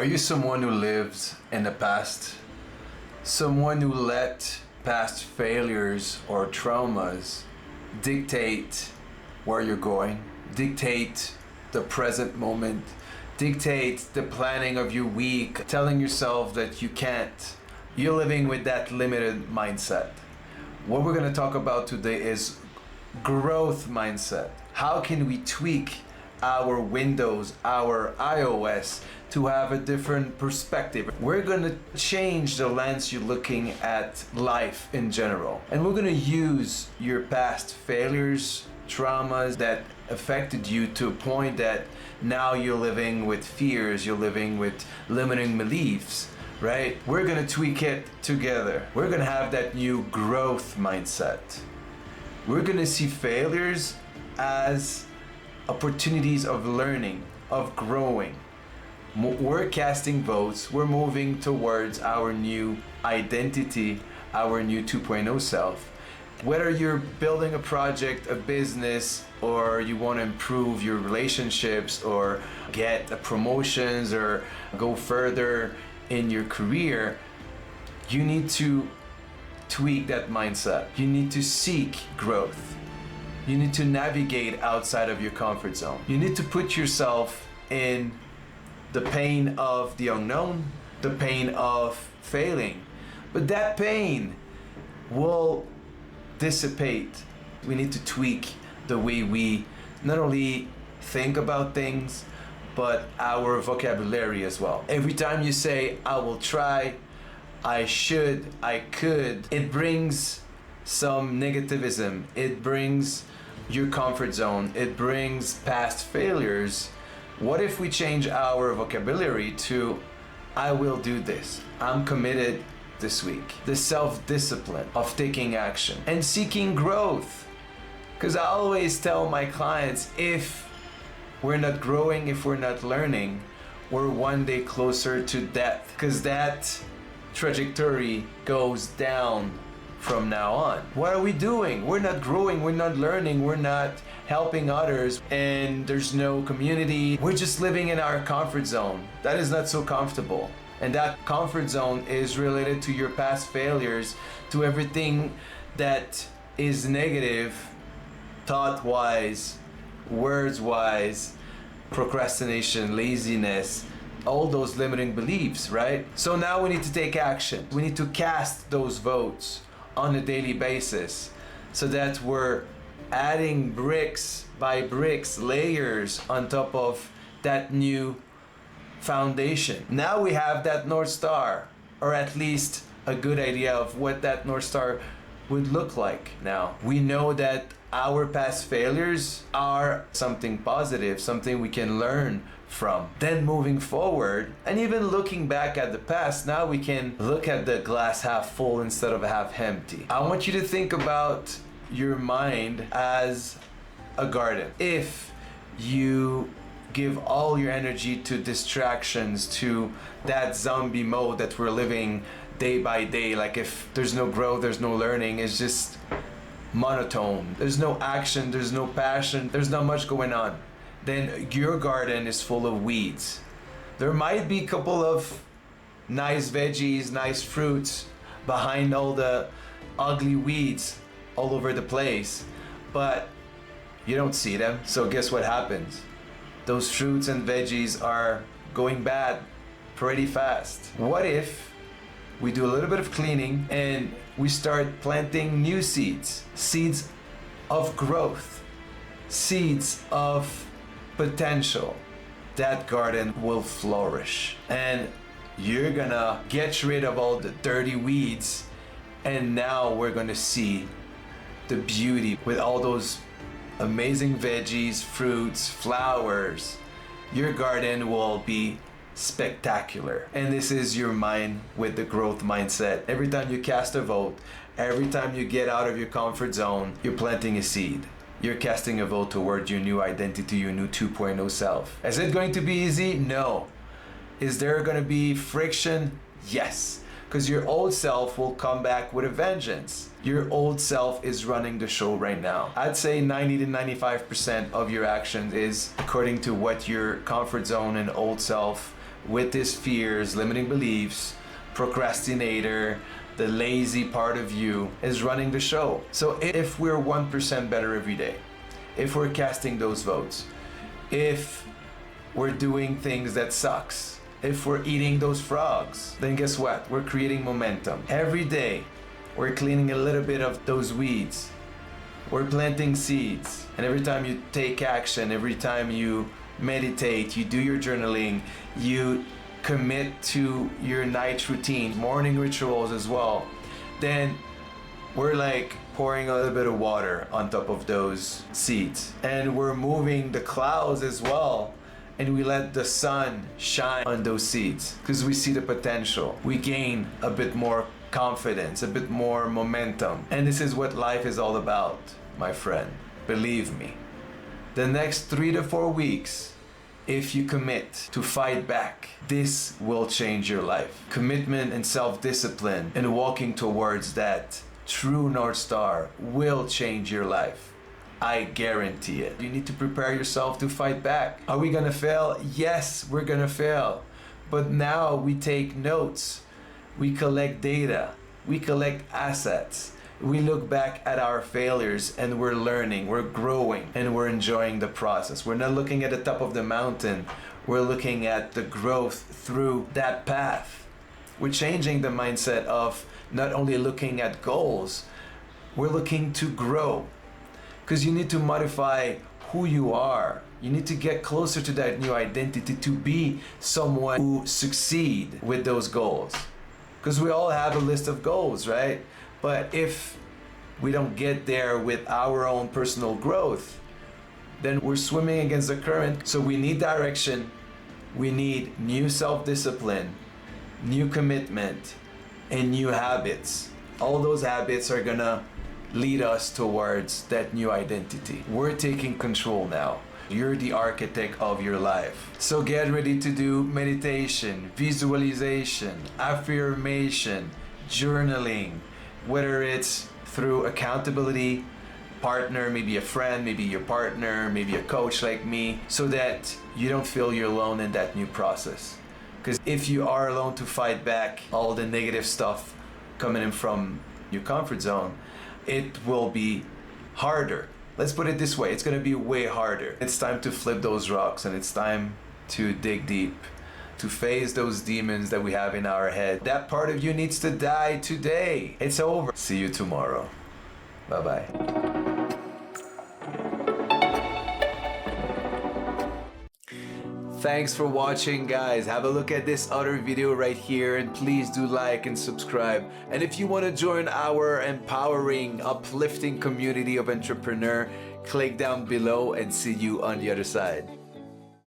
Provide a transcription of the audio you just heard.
Are you someone who lives in the past? Someone who let past failures or traumas dictate where you're going, dictate the present moment, dictate the planning of your week, telling yourself that you can't? You're living with that limited mindset. What we're going to talk about today is growth mindset. How can we tweak our Windows, our iOS to have a different perspective? We're going to change the lens you're looking at life in general. And we're going to use your past failures, traumas that affected you to a point that now you're living with fears, you're living with limiting beliefs, right? We're going to tweak it together. We're going to have that new growth mindset. We're going to see failures as opportunities of learning, of growing. We're casting votes. We're moving towards our new identity, our new 2.0 self. Whether you're building a project, a business, or you want to improve your relationships or get promotions or go further in your career, you need to tweak that mindset. You need to seek growth. You need to navigate outside of your comfort zone. You need to put yourself in the pain of the unknown, the pain of failing. But that pain will dissipate. We need to tweak the way we not only think about things, but our vocabulary as well. Every time you say, I will try, I should, I could, it brings some negativism. It brings your comfort zone. It brings past failures. What if we change our vocabulary to, I will do this. I'm committed this week. The self-discipline of taking action and seeking growth. Because I always tell my clients, if we're not growing, if we're not learning, we're one day closer to death. Because that trajectory goes down from now on. What are we doing? We're not growing, we're not learning, we're not helping others, and there's no community. We're just living in our comfort zone. That is not so comfortable. And that comfort zone is related to your past failures, to everything that is negative, thought-wise, words-wise, procrastination, laziness, all those limiting beliefs, right? So now we need to take action. We need to cast those votes on a daily basis so that we're adding bricks by bricks, layers on top of that new foundation. Now we have that North Star, or at least a good idea of what that North Star would look like. Now we know that our past failures are something positive, something we can learn from. Then moving forward, and even looking back at the past, now we can look at the glass half full instead of half empty. I want you to think about your mind as a garden. If you give all your energy to distractions, to that zombie mode that we're living day by day, like if there's no growth, there's no learning, it's just monotone. There's no action, there's no passion, there's not much going on. Then your garden is full of weeds. There might be a couple of nice veggies, nice fruits behind all the ugly weeds all over the place, but you don't see them. So guess what happens? Those fruits and veggies are going bad pretty fast. What if we do a little bit of cleaning and we start planting new seeds? Seeds of growth, seeds of potential. That garden will flourish and you're gonna get rid of all the dirty weeds, and now we're gonna see the beauty with all those amazing veggies, fruits, flowers. Your garden will be spectacular. And this is your mind with the growth mindset. Every time you cast a vote, every time you get out of your comfort zone, you're planting a seed. You're casting a vote toward your new identity, your new 2.0 self. Is it going to be easy? No. Is there going to be friction? Yes. Because your old self will come back with a vengeance. Your old self is running the show right now. I'd say 90 to 95% of your actions is according to what your comfort zone and old self with his fears, limiting beliefs, procrastinator, the lazy part of you is running the show. So if we're 1% better every day, if we're casting those votes, if we're doing things that sucks, if we're eating those frogs, then guess what? We're creating momentum. Every day, we're cleaning a little bit of those weeds. We're planting seeds. And every time you take action, every time you meditate, you do your journaling, you commit to your night routine, morning rituals as well, then we're like pouring a little bit of water on top of those seeds. And we're moving the clouds as well. And we let the sun shine on those seeds because we see the potential. We gain a bit more confidence, a bit more momentum. And this is what life is all about, my friend. Believe me. The next 3 to 4 weeks, if you commit to fight back, this will change your life. Commitment and self-discipline and walking towards that true North Star will change your life. I guarantee it. You need to prepare yourself to fight back. Are we gonna fail? Yes, we're gonna fail. But now we take notes, we collect data, we collect assets. We look back at our failures and we're learning, we're growing, and we're enjoying the process. We're not looking at the top of the mountain, we're looking at the growth through that path. We're changing the mindset of not only looking at goals, we're looking to grow. Because you need to modify who you are. You need to get closer to that new identity to be someone who succeed with those goals. Because we all have a list of goals, right? But if we don't get there with our own personal growth, then we're swimming against the current. So we need direction, we need new self-discipline, new commitment, and new habits. All those habits are gonna lead us towards that new identity. We're taking control now. You're the architect of your life. So get ready to do meditation, visualization, affirmation, journaling, whether it's through accountability, partner, maybe a friend, maybe your partner, maybe a coach like me, so that you don't feel you're alone in that new process. Because if you are alone to fight back all the negative stuff coming in from your comfort zone, it will be harder. Let's put it this way, it's gonna be way harder. It's time to flip those rocks and it's time to dig deep, to face those demons that we have in our head. That part of you needs to die today. It's over. See you tomorrow. Bye-bye. Thanks for watching, guys. Have a look at this other video right here and please do like and subscribe. And if you want to join our empowering, uplifting community of entrepreneur, click down below and see you on the other side.